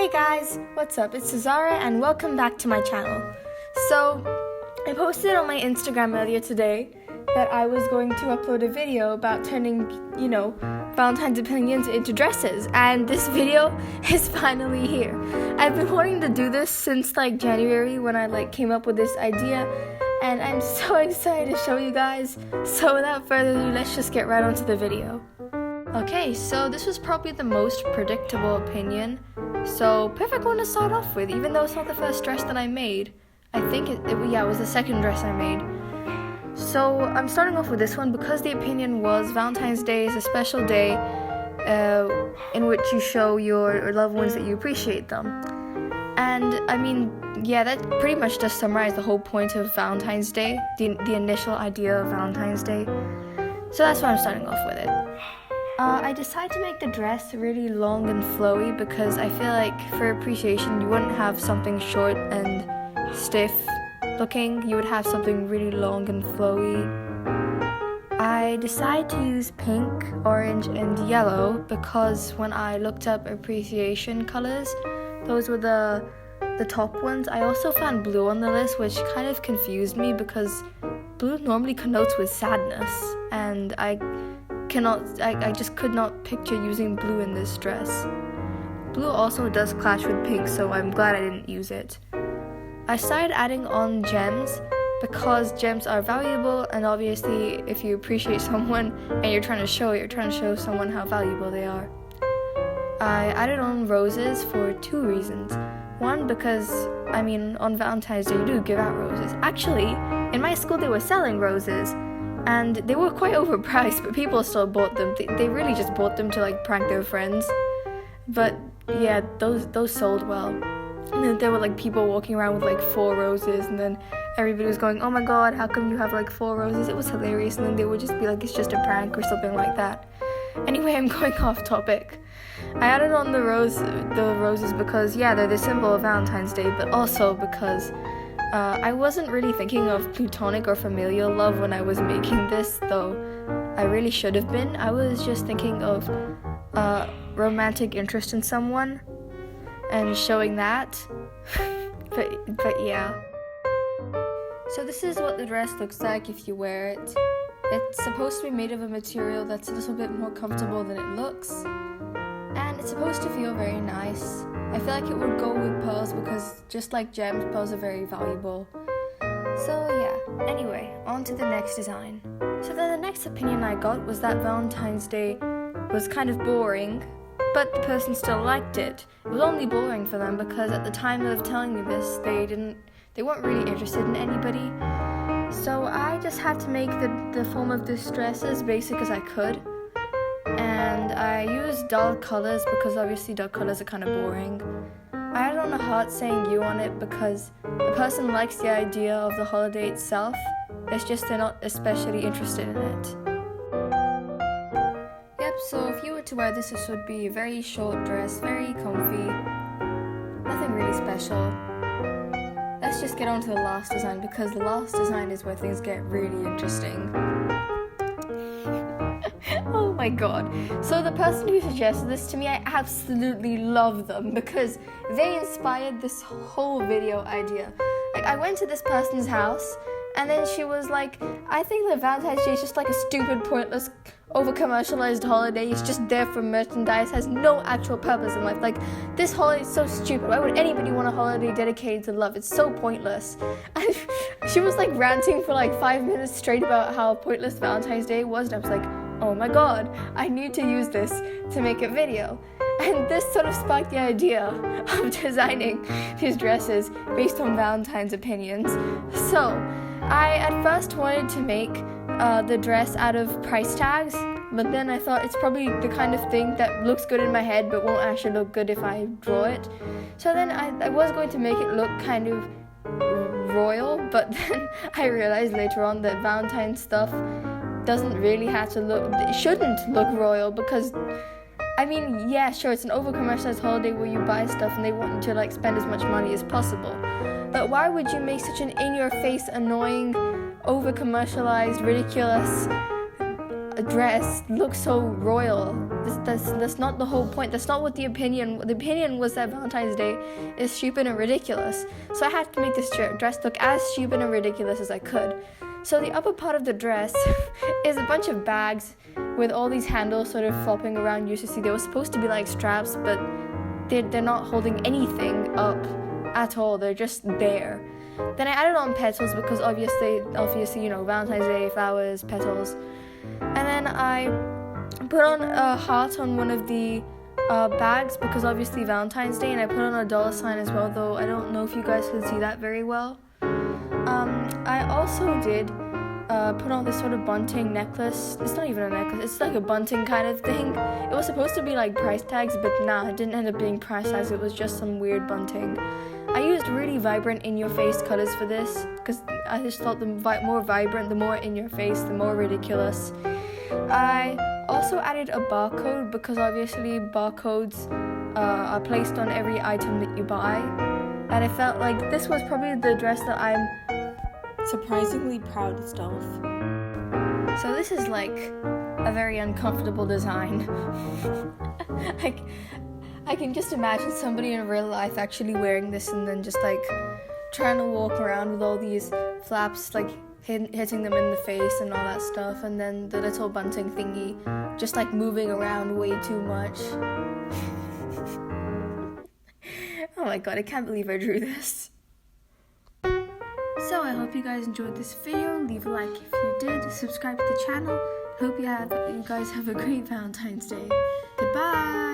Hey guys, what's up? It's Cesara and welcome back to my channel. So, I posted on my Instagram earlier today that I was going to upload a video about turning, Valentine's opinions into dresses, and this video is finally here. I've been wanting to do this since January when I came up with this idea, and I'm so excited to show you guys. So without further ado, let's just get right onto the video. Okay, so this was probably the most predictable opinion. So, perfect one to start off with, even though it's not the first dress that I made. I think it was the second dress I made. So, I'm starting off with this one because the opinion was Valentine's Day is a special day in which you show your loved ones that you appreciate them. And, that pretty much just summarized the whole point of Valentine's Day, the initial idea of Valentine's Day. So that's why I'm starting off with it. I decided to make the dress really long and flowy because I feel like for appreciation you wouldn't have something short and stiff looking, you would have something really long and flowy. I decided to use pink, orange, and yellow because when I looked up appreciation colors, those were the top ones. I also found blue on the list, which kind of confused me because blue normally connotes with sadness, and I just could not picture using blue in this dress. Blue also does clash with pink, so I'm glad I didn't use it. I started adding on gems because gems are valuable, and obviously if you appreciate someone and you're trying to show someone how valuable they are. I added on roses for two reasons. One, because on Valentine's Day you do give out roses. Actually, in my school they were selling roses, and they were quite overpriced, but people still bought them. They really just bought them to prank their friends. But yeah, those sold well. And then there were people walking around with 4 roses, and then everybody was going, "Oh my god, how come you have 4 roses?" It was hilarious, and then they would just be like, "It's just a prank" or something like that. Anyway, I'm going off topic. I added on the roses because they're the symbol of Valentine's Day, but also because I wasn't really thinking of platonic or familial love when I was making this, though I really should have been. I was just thinking of romantic interest in someone and showing that. but yeah. So this is what the dress looks like if you wear it. It's supposed to be made of a material that's a little bit more comfortable than it looks, and it's supposed to feel very nice. I feel like it would go with pearls because just like gems, pearls are very valuable. So yeah, anyway, on to the next design. So then the next opinion I got was that Valentine's Day was kind of boring, but the person still liked it. It was only boring for them because at the time of telling me this, they weren't really interested in anybody. So I just had to make the form of this dress as basic as I could. And I used dull colors because obviously dull colors are kind of boring. I added on a heart saying "you" on it because the person likes the idea of the holiday itself. It's just they're not especially interested in it. Yep, so if you were to wear this would be a very short dress, very comfy, nothing really special. Let's just get on to the last design because the last design is where things get really interesting. Oh my god. So the person who suggested this to me, I absolutely love them because they inspired this whole video idea. I went to this person's house and then she was like, "I think that Valentine's Day is just a stupid, pointless, over-commercialized holiday. It's just there for merchandise, has no actual purpose in life. This holiday is so stupid. Why would anybody want a holiday dedicated to love? It's so pointless." And she was ranting for 5 minutes straight about how pointless Valentine's Day was, and I was like, oh my god, I need to use this to make a video. And this sort of sparked the idea of designing these dresses based on Valentine's opinions. So, I at first wanted to make the dress out of price tags, but then I thought it's probably the kind of thing that looks good in my head but won't actually look good if I draw it. So then I was going to make it look kind of royal, but then I realized later on that Valentine's stuff doesn't really have to it shouldn't look royal because sure, it's an over-commercialized holiday where you buy stuff and they want you to spend as much money as possible. But why would you make such an in-your-face, annoying, over-commercialized, ridiculous dress look so royal. That's not the whole point. That's not what the opinion was that Valentine's Day is stupid and ridiculous. So I had to make this dress look as stupid and ridiculous as I could. So the upper part of the dress is a bunch of bags with all these handles sort of flopping around. You should see they were supposed to be like straps, but they're not holding anything up at all. They're just there. Then I added on petals because obviously, Valentine's Day, flowers, petals. And then I put on a heart on one of the bags because obviously Valentine's Day, and I put on a dollar sign as well, though I don't know if you guys can see that very well. I also did put on this sort of bunting necklace. It's not even a necklace, it's like a bunting kind of thing. It was supposed to be like price tags, but nah, it didn't end up being price tags. It was just some weird bunting. I used really vibrant in-your-face colors for this because I just thought the more vibrant, the more in-your-face, the more ridiculous. I also added a barcode because obviously barcodes are placed on every item that you buy, and I felt like this was probably the dress that I'm surprisingly proudest of. So this is like a very uncomfortable design. I can just imagine somebody in real life actually wearing this and then just like trying to walk around with all these flaps like hitting them in the face and all that stuff, and then the little bunting thingy just like moving around way too much. Oh my god, I can't believe I drew this. So I hope you guys enjoyed this video. Leave a like if you did. Subscribe to the channel. Hope you guys have a great Valentine's Day. Goodbye.